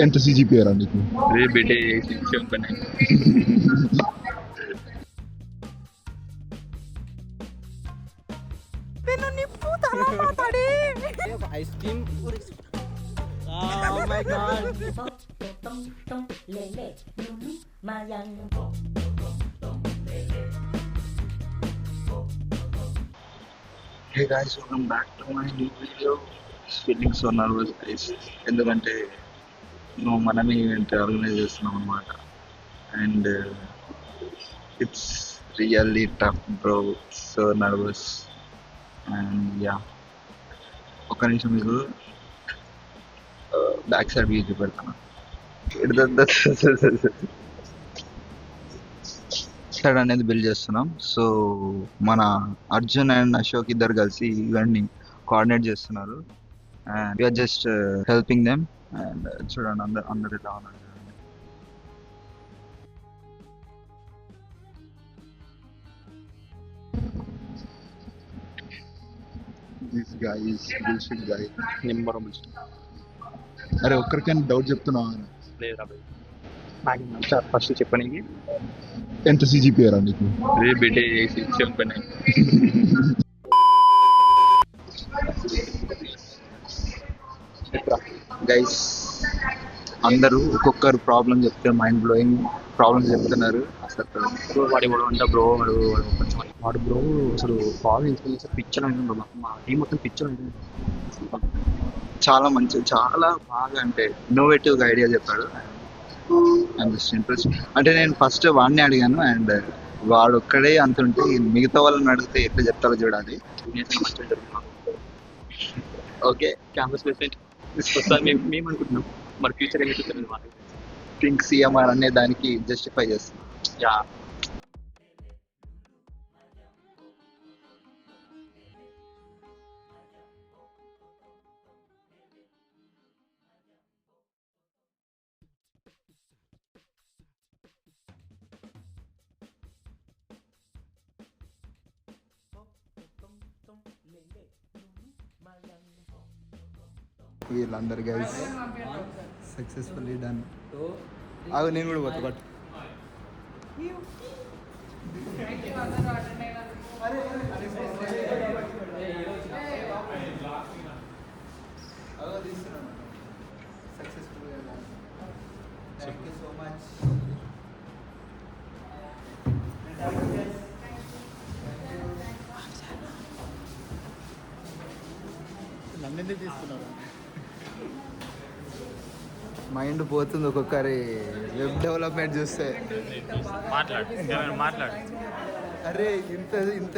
ఎంత CGPA రా నీకు? अरे बेटे 6.9 ice cream. Oh my god. Hey guys, welcome back to my new video. Feeling so nervous guys. ఎందుకంటే నువ్వు మనమే ఈవెంట్ ఆర్గనైజ్ చేస్తున్నాం అనమాట. And it's really tough bro, so nervous. And yeah, ఒక్క నిమిషం మీకు బ్యాక్ సైడ్ వ్యూ చూపెడతాను. Side అనేది బిల్డ్ చేస్తున్నాం. సో మన అర్జున్ అండ్ అశోక్ ఇద్దరు కలిసి ఇవన్నీ కోఆర్డినేట్ చేస్తున్నారు. And we're just helping them. And చూడండి అందరు ఇలా ఉన్నారు. This guy is bullshit guy. Number bullshit. అరే ఒక్కరికైనా డౌట్ చెప్తున్నావా? లేదు రా నాకు సార్ ఫస్ట్ చెప్పనీకి ఎంత CGPA రా నీకు? అరే బేటే 6.9 గైస్, అందరూ ఒక్కొక్కరు ప్రాబ్లం చెప్తే మైండ్ బ్లోయింగ్ ప్రాబ్లమ్స్ చెప్తున్నారు. అసలు వాడు కూడా ఉంటా బ్రో, వాడు బ్రో అసలు బాగా ఇన్స్పిరేషన్ పిక్చర్ అయింది బ్రో. మా టీం మొత్తం పిక్చర్ అయింది. చాలా మంచి, చాలా బాగా అంటే ఇన్నోవేటివ్గా ఐడియా చెప్పాడు. అండ్ జస్ట్ ఇంట్రెస్ట్ అంటే నేను ఫస్ట్ వాడిని అడిగాను. అండ్ వాడు ఒక్కడే అంత ఉంటే మిగతా వాళ్ళని అడిగితే ఎట్లా చెప్తారో చూడాలి. మంచిగా జరుగుతున్నాం. ఓకే, క్యాంపస్ ప్లేస్మెంట్ వస్తుంది మేము అనుకుంటున్నాం. మరి ఫ్యూచర్ ఏమి చూస్తుంది వాళ్ళకి. థింక్ CMR అనే దానికి జస్టిఫై చేస్తాను. యా వీళ్ళందరు గైస్ సక్సెస్ఫుల్లీ డన్. అవి నేను కూడా కొత్త పట్టు. Thank you so much. నన్ను తీసుకున్నారు. మైండ్ పోతుంది ఒక్కొక్కరి వెబ్ డెవలప్మెంట్ చూస్తే. మాట్లాడు. అరే ఇంత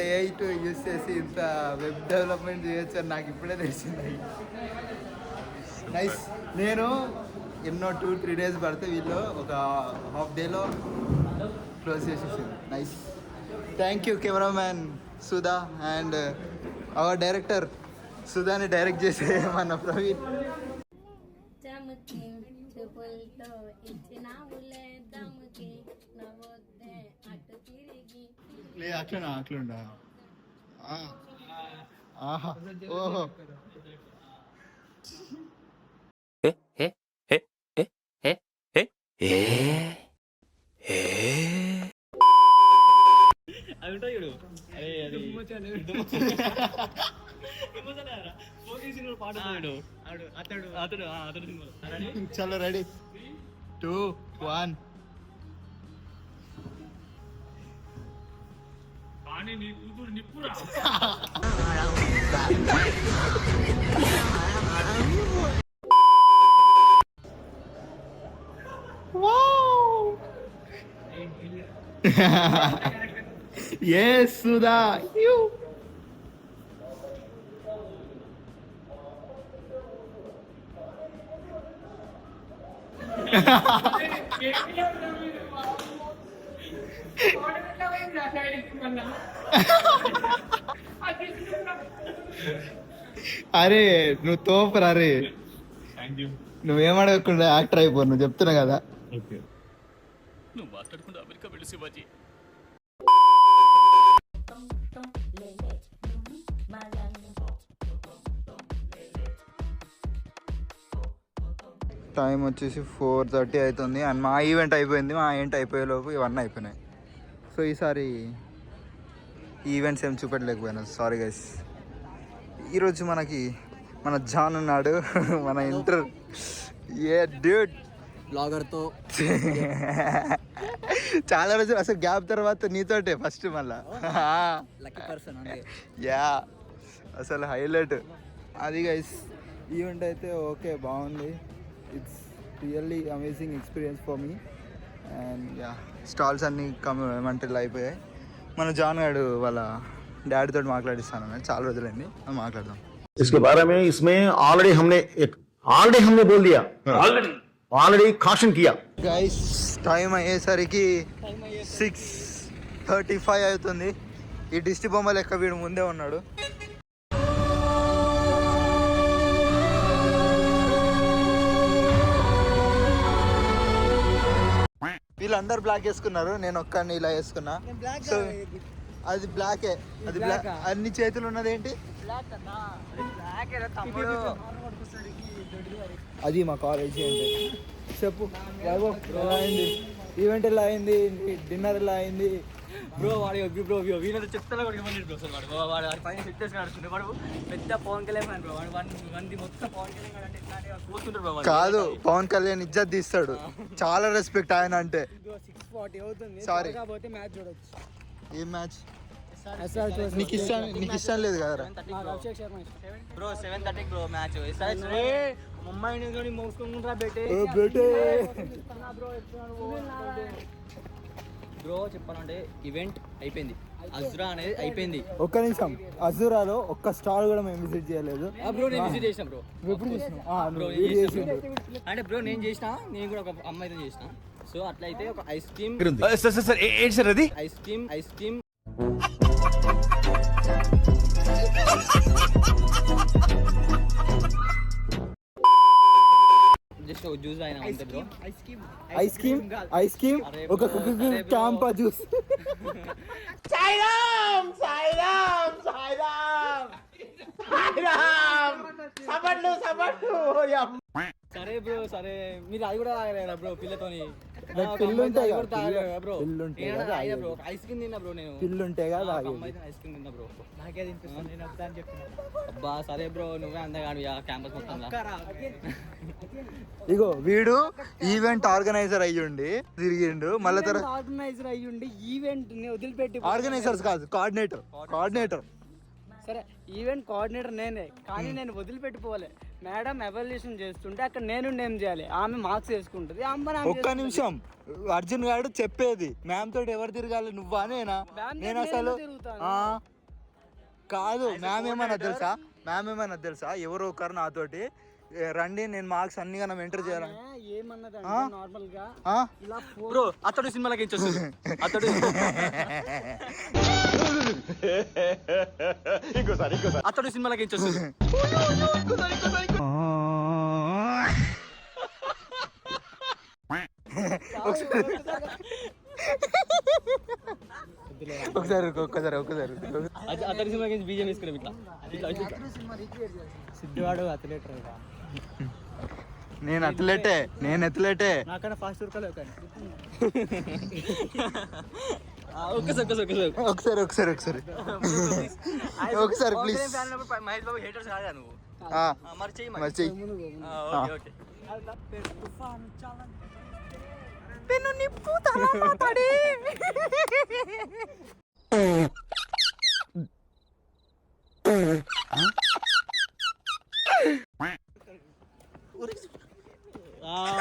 AI యూస్ చేసి ఇంత వెబ్ డెవలప్మెంట్ చేయొచ్చు అని నాకు ఇప్పుడే తెలిసింది. నైస్. నేను ఎన్నో 2-3 days పడితే వీళ్ళు ఒక హాఫ్ డేలో క్లోజ్ చేసేసింది. Nice. Thank you cameraman Sudha and our director. సుధాని డైరెక్ట్ చేసే మన ప్రవీణ్. అట్లుండా. ఆహా, ఓహో. అది ఉంటాయి చూడు. చలో రెడీ 2, 1. Yes, Sudha. You. అరే నువ్వు తోపరా. అరే నువ్వేమడగకుండా యాక్టర్ అయిపో. నువ్వు చెప్తున్నా కదా. నువ్వు మాట్లాడకుండా అమెరికా వెళ్ళి శివాజీ. టైం వచ్చేసి 4:30 అవుతుంది అండ్ మా ఈవెంట్ అయిపోయింది. మా ఈవెంట్ అయిపోయేలోపు ఇవన్నీ అయిపోయినాయి. సో ఈసారి ఈవెంట్స్ ఏం చూపెట్టలేకపోయినా, సారీ గైస్. ఈరోజు మన జాన్ ఉన్నాడు. మన ఇంటర్ డ్యూడ్ బ్లాగర్తో చాలా రోజులు అసలు గ్యాప్ తర్వాత నీతోటే ఫస్ట్ మళ్ళా. లక్కీ పర్సన్ అంటే యా అసలు హైలైట్ అది గైస్. ఈవెంట్ అయితే ఓకే బాగుంది. It's really amazing experience for me. And yeah stalls అన్నీ ఏమంటే అయిపోయాయి. మన జాన్ గారు వాళ్ళ డాడీతో మాట్లాడిస్తాను అన్నాడు. చాలా రోజులైంది, మాట్లాడదాం. इसके बारे में इसमें ऑलरेडी हमने बोल दिया, ऑलरेडी caution किया. గైస్ టైం అయ్యేసరికి 6:35 అవుతుంది. ఈ దిష్టి బొమ్మ లెక్క వీడు ముందే ఉన్నాడు. వీళ్ళందరూ బ్లాక్ వేసుకున్నారు, నేను ఒక్కడిని ఇలా వేసుకున్నా. సో అది బ్లాకే, అది బ్లాక్. అన్ని చేతులు ఉన్నది ఏంటి? అది మా కాలేజ్ ఏంటి చెప్పు. వైభవ్ ఎలా అయింది ఈవెంట్? ఎలా అయింది? డిన్నర్ ఎలా అయింది? బ్రో వాడు బ్రో వీళ్ళతో చెప్తాను బ్రో. అసలు వాడు పైన ఫిట్నెస్ నడుస్తుంది. వాడు పెద్ద పవన్ కళ్యాణ్ బ్రో. వాడి మొత్తం పవన్ కళ్యాణ్ అంటే కూర్చుంటారు బ్రో. కాదు, పవన్ కళ్యాణ్ ఇజ్జత్ తీస్తాడు. చాలా రెస్పెక్ట్ ఆయన అంటే. 6:40 అవుతుంది. సారీ, కాకపోతే మ్యాచ్ చూడొచ్చు. ఏం మ్యాచ్? నీకు ఇష్టం లేదు కదరా bro? 7:30 bro match. Mumbai Indians మోసుకుంటా బెట్టే బ్రో. చెప్పాలంటే ఈవెంట్ అయిపోయింది, అజ్రా అనేది అయిపోయింది. ఒక్క నిమిషం, అజురాలో ఒక్క స్టాల్ కూడా మేము విజిట్ చేయలేదు. బ్రో నేను విజిట్ చేసిన బ్రో. ఎప్పుడు చేసినాం? బ్రో అంటే బ్రో నేను చేసిన, నేను కూడా ఒక అమ్మాయితో చేసిన. సో అట్లా అయితే ఒక ice cream ice cream just juice అయినా అంతే బ్రో. ఐస్ క్రీమ్ ఒక క్యాంపా జ్యూస్. సరే బ్రో, సరే మీరు అది కూడా తాగలేరా బ్రో పిల్లతోని? బ్రో ఐస్ క్రీమ్ తిన్నా బ్రో. నేను పిల్లుంటే కదా ఐస్ క్రీమ్ తిన్నా బ్రో. అబ్బా సరే బ్రో, నువ్వే అందగాడు క్యాంపస్ మొత్తం. ఇగో వీడు ఈవెంట్ ఆర్గనైజర్ అయ్యుండి తిరిగిండు. మళ్ళీ తర్వాత ఆర్గనైజర్ అయ్యుండి ఈవెంట్ వదిలిపెట్టి ఆర్గనైజర్స్ కాదు, కోఆర్డినేటర్. సరే ఈవెంట్ కోఆర్డినేటర్ నేనే, కానీ నేను వదిలిపెట్టిపోవాలి. మేడం ఎవాల్యుయేషన్ చేస్తుంటే అక్కడ నేను ఏం చేయాలి? ఆమె మార్క్స్ వేసుకుంటుంది. ఒక్క నిమిషం, అర్జున్ గారు చెప్పేది మ్యామ్ తోటి ఎవరు తిరగాలి, నువ్వా నేనా? నేను అసలు కాదు. మ్యామ్ ఏమన్నా తెలుసా ఎవరో ఒకరు నాతోటి రండి, నేను మార్క్స్ అన్ని మనం ఎంటర్ చేయాలి నార్మల్ గా బ్రో. అతడు సినిమాలకి వస్తుంది. అతడు అతడు సినిమాలకి వస్తుంది. ఒక్కసారి అతడి సినిమాకి బీజం వేసుకున్నాం. ఇట్లా సిద్ధువాడు అథ్లెట్. నేను అథ్లెటే. నాకన్నా ఫాస్ట్ ఉరకలేవు కానీ. ఒకసారి ప్లీజ్. మహేష్ బాబు హేటర్స్ కాదా నువ్వు? మరి చెయ్యి. పెన్ను నిప్పు తల మాట్లాడి.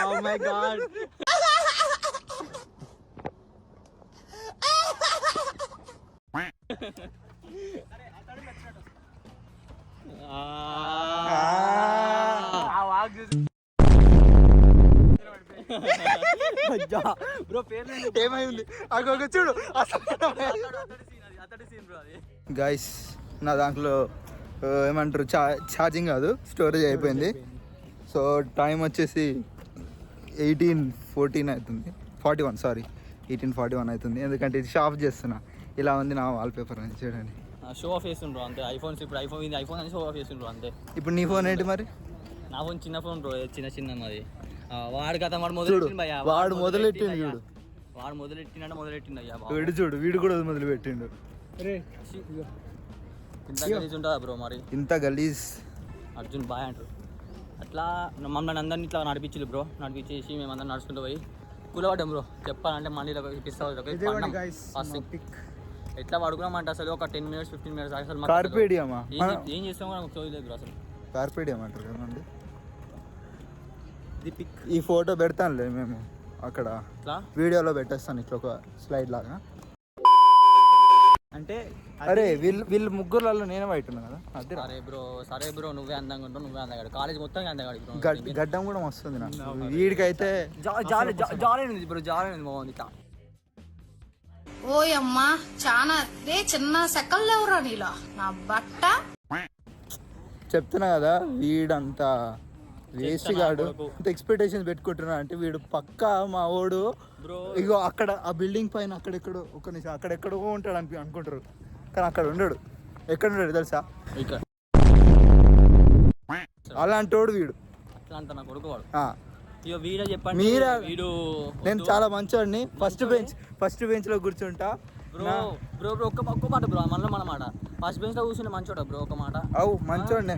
Oh my god. బ్రో పేరు ఏమైంది అగొక చూడు. గైస్ నా దాంట్లో ఏమంటారు ఛార్జింగ్ కాదు, స్టోరేజ్ అయిపోయింది. సో టైం వచ్చేసి 18:14 అవుతుంది, 41 సారీ 18:41 అవుతుంది. ఎందుకంటే ఇది షాప్ చేస్తున్నా. ఇలా ఉంది నా వాల్పేపర్ అని చూడండి. షో ఆఫ్ చేస్తుండ్రు అంతే. ఐఫోన్స్ ఇప్పుడు ఐఫోన్ అని షో ఆఫ్ చేస్తుండ్రు అంతే. ఇప్పుడు నీ ఫోన్ ఏంటి మరి? నా ఫోన్ చిన్న ఫోన్ బ్రో, చిన్న మాది. వాడు గత వాడు చూడు మొదలెట్టిండు భయ్యా, వాడు మొదలెట్టిండు చూడు వాడు మొదలెట్టిండు అయ్యా బాబు. వీడు చూడు వీడు కూడా మొదలు పెట్టిండు ఇంత గలీజ్ ఉంటుందా బ్రో మరి? ఇంత గలీజ్. అర్జున్ బాయ్ అంటారు. అట్లా మమ్మల్ని అందరినీ ఇట్లా నడిపించారు బ్రో. నడిపించేసి మేము అందరం నడుచుకుంటూ పోయి కూలబడ్డాం బ్రో. చెప్పాలంటే మళ్ళీ ఎట్లా పడుకున్నామంటే అసలు ఒక 10 minutes 15 minutes అసలు కార్పేడియమా ఏం చేస్తాం కూడా మాకు చూడలేదు బ్రో అసలు. కార్పేడియం అంటారు కదండి. ఇది పిక్ ఈ ఫోటో పెడతానులే మేము అక్కడ ఇట్లా వీడియోలో పెట్టేస్తాను ఇట్లా ఒక స్లైడ్ లాగా. అంటే అరే వీళ్ళు ముగ్గురులలో నేనే బయట ఉన్నా కదా. అదే సరే బ్రో నువ్వే అందంగా ఉంటావు, నువ్వే అందగాడు. కాలేజ్ మొత్తం అందగాడు బ్రో. గడ్డం కూడా వస్తుంది నాకు. వీడికైతే జాలేనింది బ్రో, జాలేనింది బాగుంది ఇట్లా. ఓయమ్మా చాలా రే చిన్న సెకల్ లేవురా నీలో నా బట్ట. చెప్తున్నా కదా వీడంతా వేస్ట్ గాడు. అంత ఎక్స్పెక్టేషన్స్ పెట్టుకుంటున్నా అంటే వీడు పక్కా మా ఓడు. ఇగో అక్కడ ఆ బిల్డింగ్ పైన అక్కడెక్కడో ఒక నిమిషం అక్కడెక్కడో ఉంటాడు అనుకుంటారు, కానీ అక్కడ ఉండడు. ఎక్కడ ఉన్నాడు తెలుసా? ఇక్కడ అలాంటి వాడు వీడు. అట్లా అంత నా కొడుకు వాడు. ఇగో వీడే చెప్పండి. మీరే వీడు నేను చాలా మంచోడిని. ఫస్ట్ బెంచ్ లో కూర్చుంటా బ్రో. ఒక్క మాట బ్రో, మనలో మన మాట. ఫస్ట్ బెంచ్ లో కూర్చుంటే మంచోడా బ్రో? ఒక మాట అవు మంచోడిని.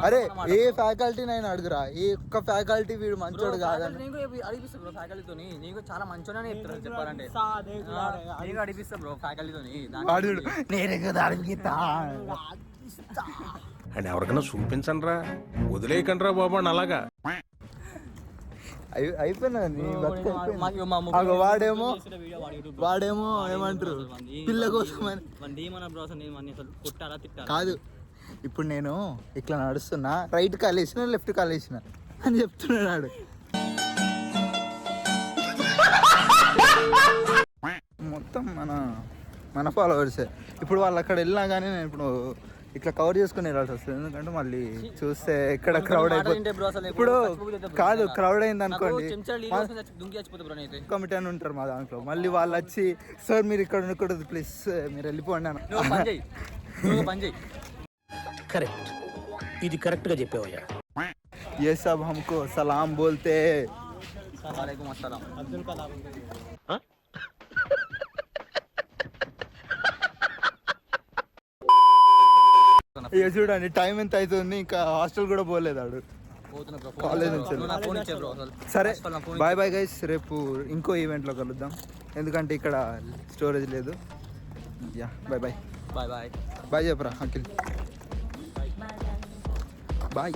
అరే ఏ ఫ్యాకల్టీ నేను అడుగురా, ఏ ఒక్క ఫ్యాకల్టీ వీడు మంచోడు కాదని నీకు అడిగిస్తా బ్రో. ఫ్యాకల్టీతోని నీకు చాలా మంచోడని చెప్తారు చెప్పాలంటే. నీకు అడిగిస్తా బ్రో ఫ్యాకల్టీతోని. నేనే కదా అడిగితా అండ్ ఎవరికైనా చూపించండి రా, వదిలేయకండి రా బాబు అని అలాగా. అయిపోయినా వాడేమో ఏమంటారు పిల్ల కోసం కాదు. ఇప్పుడు నేను ఇట్లా నడుస్తున్నా, రైట్ కాలు వేసిన లెఫ్ట్ కాలు వేసిన అని చెప్తున్నాడు. మొత్తం మన ఫాలోవర్సే. ఇప్పుడు వాళ్ళు అక్కడ వెళ్ళినా కానీ నేను ఇప్పుడు ఇట్లా కవర్ చేసుకుని వెళ్ళాల్సి వస్తుంది. ఎందుకంటే మళ్ళీ చూస్తే ఎక్కడ క్రౌడ్ అయిపోతుంది. ఇప్పుడు కాదు క్రౌడ్ అయింది అనుకోండి, కమిటీ అని ఉంటారు మా దాంట్లో. మళ్ళీ వాళ్ళు వచ్చి సార్ మీరు ఇక్కడ ఉండకూడదు ప్లీజ్ మీరు వెళ్ళిపోండి అని. కరెక్ట్, ఇది కరెక్ట్ గా చెప్పావయ్యా. ये सब हमको सलाम बोलते हैं. वालेकुम अस्सलाम. ఇక చూడండి టైం ఎంత అవుతుంది, ఇంకా హాస్టల్ కూడా పోలేదాడు కాలేజ్ నుంచి. సరే బాయ్ బాయ్ గైస్, రేపు ఇంకో ఈవెంట్లో కలుద్దాం. ఎందుకంటే ఇక్కడ స్టోరేజ్ లేదు. Yeah bye bye. Bye bye bye చెప్పరా అఖిల్. బాయ్.